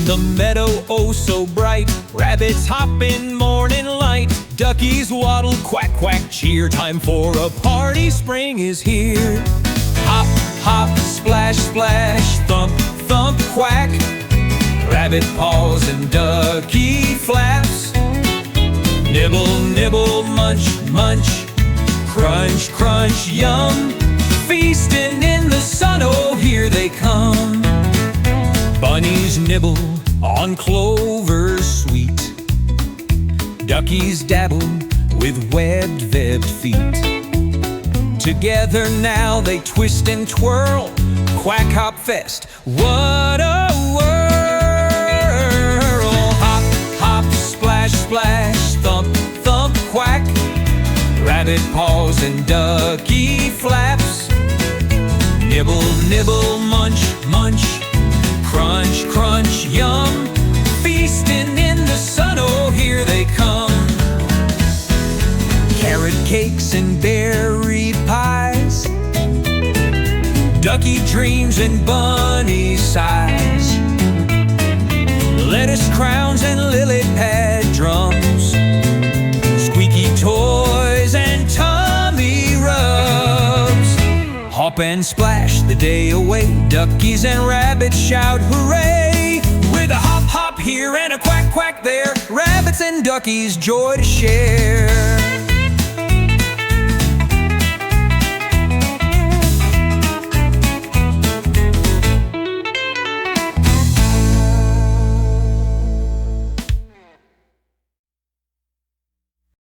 the meadow, oh so bright, rabbits hop in morning light, duckies waddle, quack, quack, cheer, time for a party, spring is here. Hop, hop, splash, splash, thump, thump, quack, rabbit paws and ducky flaps. Nibble, nibble, munch, munch, crunch, crunch, yum, feasting in the sun, oh here they come. Bunnies nibble on clover sweet, duckies dabble with webbed feet. Together now they twist and twirl, quack hop fest, what a whirl! Hop, hop, splash, splash, thump, thump, quack, rabbit paws and ducky flaps. Nibble, nibble, munch, munch, crunch, crunch, yum, feasting in the sun, oh here they come. Carrot cakes and berry pies, ducky dreams and bunny sighs, lettuce crowns and lily pad drums, squeaky toys and tummy rubs. Hop and splash the day away, duckies and rabbits shout hooray. With a hop hop here and a quack quack there, rabbits and duckies joy to share.